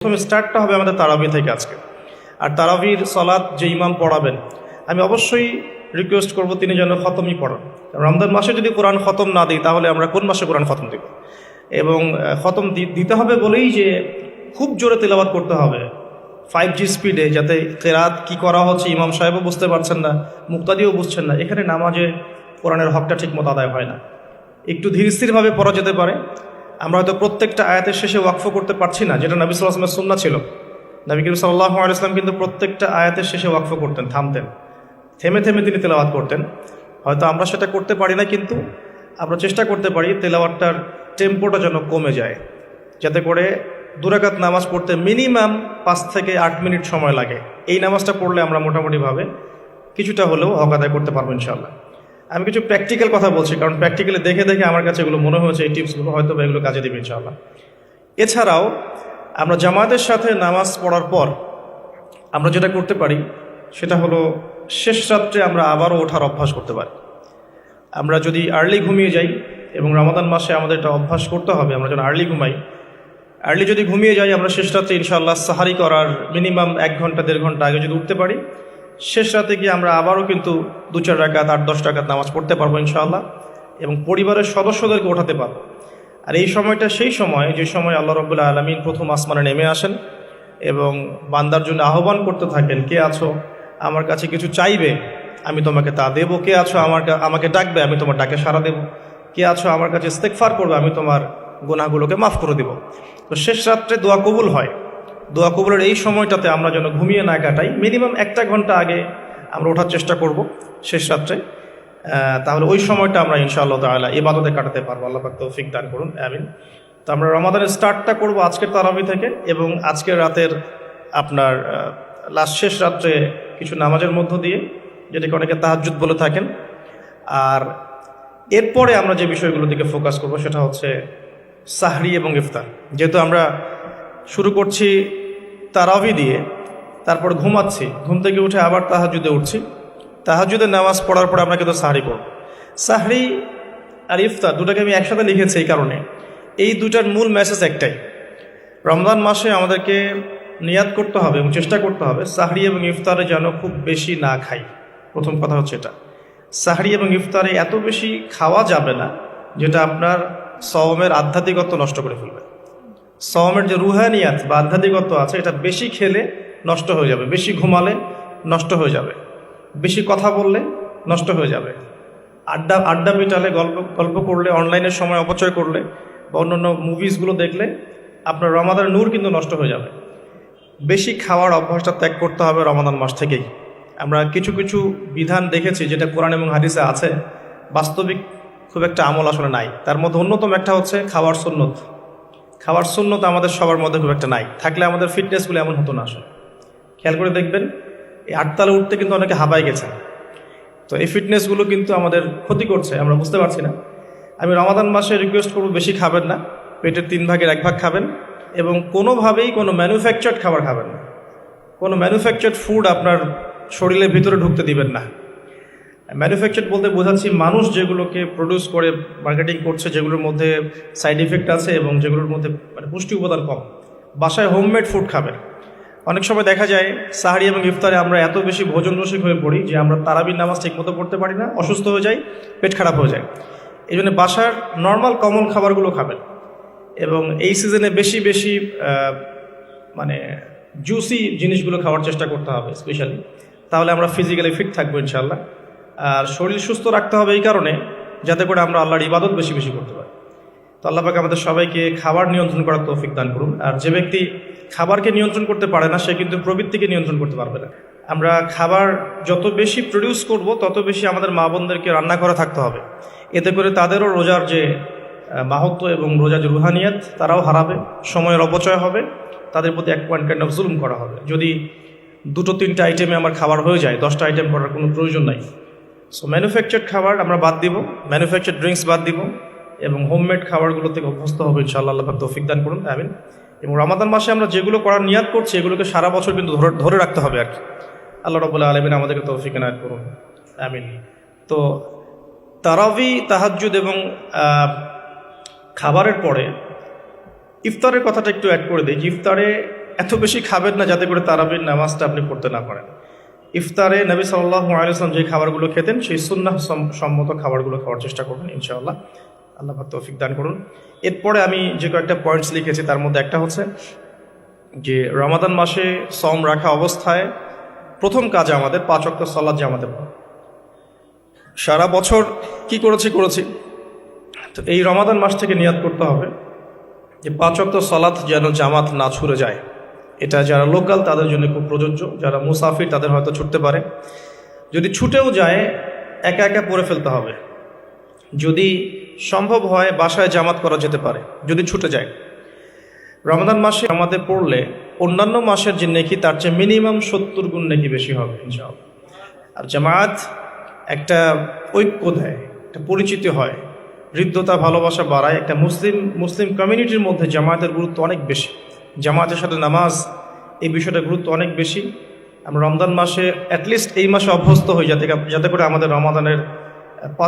প্রথম স্টার্টটা হবে আমাদের তারাবি থেকে আজকে। আর তারাবির সলাৎ যে ইমাম পড়াবেন, আমি অবশ্যই রিকোয়েস্ট করব তিনি যেন খতমই পড়ান। রমজান মাসে যদি কোরআন খতম না দিই তাহলে আমরা কোন মাসে কোরআন খতম দিব? এবং খতম দিতে হবে বলেই যে খুব জোরে তেলাওয়াত করতে হবে 5G স্পিডে, যাতে কেরাত কি করা হচ্ছে ইমাম সাহেবও বুঝতে পারছেন না, মুক্তাদিও বুঝছেন না। এখানে নামাজে কোরআনের হকটা ঠিক মতো আদায় হয় না। একটু ধীর স্থিরভাবে পড়া যেতে পারে। আমরা হয়তো প্রত্যেকটা আয়াতের শেষে ওয়াকফ করতে পারছি না, যেটা নবী সাল্লাল্লাহু আলাইহি ওয়াসাল্লামের সুন্নাহ ছিল। নবী করিম সাল্লাল্লাহু আলাইহি ওয়াসাল্লাম কিন্তু প্রত্যেকটা আয়াতের শেষে ওয়াকফ করতেন, থামতেন, থেমে থেমে তিনি তেলাওয়াত করতেন। হয়তো আমরা সেটা করতে পারি না, কিন্তু আমরা চেষ্টা করতে পারি তেলাওয়াতটার টেম্পোটা যেন কমে যায়, যাতে করে 2 রাকাত নামাজ পড়তে মিনিমাম 5 থেকে 8 মিনিট সময় লাগে। এই নামাজটা পড়লে আমরা মোটামুটিভাবে কিছুটা হলেও হক আদায় করতে পারবো ইনশাআল্লাহ। আমি কিছু প্র্যাকটিক্যাল কথা বলছি, কারণ প্র্যাকটিক্যালি দেখে দেখে আমার কাছে এগুলো মনে হয়েছে, এই টিপসগুলো হয়তো বা এগুলো কাজে দেবে ইনশাআল্লাহ। এছাড়াও আমরা জামাতের সাথে নামাজ পড়ার পর আমরা যেটা করতে পারি সেটা হলো শেষ রাত্রে আমরা আবারও ওঠার অভ্যাস করতে পারি। আমরা যদি আর্লি ঘুমিয়ে যাই, এবং রমাদান মাসে আমাদের এটা অভ্যাস করতে হবে, আমরা যেন আর্লি ঘুমাই। আর্লি যদি ঘুমিয়ে যাই আমরা শেষ রাত্রে ইনশাআল্লাহ সাহারি করার মিনিমাম 1 ঘন্টা 1.5 ঘন্টা আগে যদি উঠতে পারি, শেষ রাতে গিয়ে আমরা আবারও কিন্তু 2-4 রাকাত 8-10 রাকাত নামাজ পড়তে পারবো ইনশাআল্লাহ, এবং পরিবারের সদস্যদেরকে ওঠাতে পারবো। আর এই সময়টা সেই সময় যে সময় আল্লাহ রাব্বুল আলামিন প্রথম আসমানে নেমে আসেন এবং বান্দার জন্য আহ্বান করতে থাকেন, কে আছো আমার কাছে কিছু চাইবে আমি তোমাকে তা দেবো, কে আছো আমাকে ডাকবে আমি তোমার ডাকে সাড়া দেবো, কে আছো আমার কাছে ইস্তেগফার করবে আমি তোমার গুনাহগুলোকে মাফ করে দেব। তো শেষ রাত্রে দোয়া কবুল হয়। দোয়া কবুলের এই সময়টাতে আমরা যেন ঘুমিয়ে না কাটাই, মিনিমাম 1 ঘন্টা আগে আমরা ওঠার চেষ্টা করব শেষ রাত্রে। তাহলে ওই সময়টা আমরা ইনশাআল্লাহ তাআলা ইবাদতে কাটাতে পারবো। আল্লাহ পাক তৌফিক দান করুন, আমিন। তো আমরা রমাদানের স্টার্টটা করব আজকের তারাবি থেকে, এবং আজকের রাতের আপনার শেষ রাত্রে কিছু নামাজের মধ্য দিয়ে, যেটাকে অনেকে তাহাজ্জুদ বলে থাকেন। আর এরপরে আমরা যে বিষয়গুলোর দিকে ফোকাস করব সেটা হচ্ছে সাহরি এবং ইফতার। যেহেতু আমরা শুরু করছি তারাবি দিয়ে, তারপর ঘুমাচ্ছি, ঘুম থেকে উঠে আবার তাহাজ্জুদে উঠছি, তাহাজ্জুদের নামাজ পড়ার পর আমরা কিন্তু সাহরি করব। সাহরি আর ইফতার দুটাকে আমি একসাথে লিখেছি এই কারণে, এই দুটার মূল মেসেজ একটাই। রমজান মাসে আমাদেরকে নিয়াত করতে হবে এবং চেষ্টা করতে হবে সাহরি এবং ইফতারে যেন খুব বেশি না খাই। প্রথম কথা হচ্ছে এটা, সাহরি এবং ইফতারে এত বেশি খাওয়া যাবে না যেটা আপনার সওমের আধ্যাত্মিকত্ব নষ্ট করে ফেলবে। সওমের যে রুহানিয়াত বা আধ্যাত্মিকত্ব আছে এটা বেশি খেলে নষ্ট হয়ে যাবে, বেশি ঘুমালে নষ্ট হয়ে যাবে, বেশি কথা বললে নষ্ট হয়ে যাবে, আড্ডা পিটালে, গল্প করলে, অনলাইনের সময় অপচয় করলে বা অন্যান্য মুভিসগুলো দেখলে আপনার রমাদানের নূর কিন্তু নষ্ট হয়ে যাবে। বেশি খাওয়ার অভ্যাসটা ত্যাগ করতে হবে রমাদান মাস থেকেই। আমরা কিছু কিছু বিধান দেখেছি যেটা কোরআন এবং হাদিসে আছে, বাস্তবিক খুব একটা আমল আসলে নাই। তার মধ্যে অন্যতম একটা হচ্ছে খাওয়ার সুন্নত। খাওয়ার সুন্নত আমাদের সবার মধ্যে খুব একটা নাই, থাকলে আমাদের ফিটনেসগুলো এমন হতো না আসলে। খেয়াল করে দেখবেন এই 8 তালে উঠতে কিন্তু অনেকে হাঁপায় গেছে। তো এই ফিটনেসগুলো কিন্তু আমাদের ক্ষতি করছে, আমরা বুঝতে পারছি না। আমি রমাদান মাসে রিকোয়েস্ট করব বেশি খাবেন না, পেটের 3 ভাগের 1 ভাগ খাবেন, এবং কোনোভাবেই কোনো ম্যানুফ্যাকচার্ড খাবার খাবেন না। কোনো ম্যানুফ্যাকচার্ড ফুড আপনার শরীরের ভিতরে ঢুকতে দিবেন না। ম্যানুফ্যাকচার্ড বলতে বোঝাচ্ছি মানুষ যেগুলোকে প্রডিউস করে মার্কেটিং করছে, যেগুলোর মধ্যে সাইড ইফেক্ট আছে এবং যেগুলোর মধ্যে পুষ্টি উপাদান কম। বাসায় হোমমেড ফুড খাবেন। অনেক সময় দেখা যায় সাহারি এবং ইফতারে আমরা এত বেশি ভোজন রসিক হয়ে পড়ি যে আমরা তারাবির নামাজ ঠিক মতো পড়তে পারি না, অসুস্থ হয়ে যাই, পেট খারাপ হয়ে যায়। এই জন্য বাসার নর্মাল কমন খাবারগুলো খাবেন, এবং এই সিজনে বেশি বেশি মানে জুসি জিনিসগুলো খাওয়ার চেষ্টা করতে হবে স্পেশালি। তাহলে আমরা ফিজিক্যালি ফিট থাকবো ইনশাআল্লাহ। আর শরীর সুস্থ রাখতে হবে এই কারণে যাতে করে আমরা আল্লাহর ইবাদত বেশি বেশি করতে পারি। তো আল্লাহ পাক আমাদের সবাইকে খাবার নিয়ন্ত্রণ করার তৌফিক দান করুন। আর যে ব্যক্তি খাবারকে নিয়ন্ত্রণ করতে পারে না সে কিন্তু প্রবৃত্তিকে নিয়ন্ত্রণ করতে পারবে না। আমরা খাবার যত বেশি প্রডিউস করব তত বেশি আমাদের মা বোনদেরকে রান্না করে থাকতে হবে। এতে করে তাদেরও রোজার যে মাহাত্ম্য এবং রোজার যে রুহানিয়াত তারাও হারাবে, সময়ের অপচয় হবে, তাদের প্রতি এক পয়েন্ট কাইন্ড অফ জুলুম করা হবে। যদি 2-3টা আইটেমে আমার খাবার হয়ে যায়, 10টা আইটেম করার কোনো প্রয়োজন নাই। সো ম্যানুফ্যাকচার্ড খাবার আমরা বাদ দিব, ম্যানুফ্যাকচার্ড ড্রিঙ্কস বাদ দিব, এবং হোমমেড খাবারগুলো থেকে অভ্যস্ত হবে ইনশাআল্লাহ। আল্লাহ পাক তৌফিক দান করুন, আমিন। এবং রমাদান মাসে আমরা যেগুলো করার নিয়াত করছি এগুলোকে সারা বছর কিন্তু ধরে রাখতে হবে আর কি। আল্লাহ রাব্বুল আলামিন আমাদেরকে তৌফিক এনায়েত করুন, আমিন। তো তারাবি, তাহাজ্জুদ এবং খাবারের পরে ইফতারের কথাটা একটু অ্যাড করে দিই। ইফতারে এত বেশি খাবেন না যাতে করে তারাবির নামাজটা আপনি পড়তে না পারেন। ইফতারে নবী সাল্লাল্লাহু আলাইহি ওয়াসাল্লাম যে খাবারগুলো খেতেন সেই সুন্নাহ সম্মত খাবারগুলো খাওয়ার চেষ্টা করবেন ইনশাআল্লাহ। আল্লাহ পাক তৌফিক দান করুন। এরপরে আমি যে কয়েকটা পয়েন্টস লিখেছি তার মধ্যে একটা হচ্ছে যে রমাদান মাসে সম রাখা অবস্থায় প্রথম কাজ আমাদের 5 ওয়াক্ত সালাত জামাতে পড়া। সারা বছর কি করেছি, তো এই রমাদান মাস থেকে নিয়াত করতে হবে যে 5 ওয়াক্ত সালাত যেন জামাত না ছুটে যায়। এটা যারা লোকাল তাদের জন্য খুব প্রযোজ্য, যারা মুসাফির তাদের হয়তো ছুটতে পারে। যদি ছুটেও যায় একা একা পড়ে ফেলতে হবে। যদি সম্ভব হয় বাসায় জামাত করা যেতে পারে যদি ছুটে যায়। রমাদান মাসে জামাতে পড়লে অন্যান্য মাসের যে নেকি তার চেয়ে মিনিমাম 70 গুণ নেকি বেশি হবে ইনশাআল্লাহ। আর জামাত একটা ঐক্য দেয়, একটা পরিচিতি হয়, হৃদ্যতা ভালোবাসা বাড়ায়। একটা মুসলিম কমিউনিটির মধ্যে জামায়াতের গুরুত্ব অনেক বেশি, জামায়াতের সাথে নামাজ এই বিষয়টার গুরুত্ব অনেক বেশি। আমরা রমজান মাসে অ্যাটলিস্ট এই মাসে অভ্যস্ত হই যাতে করে আমাদের রমাদানের 5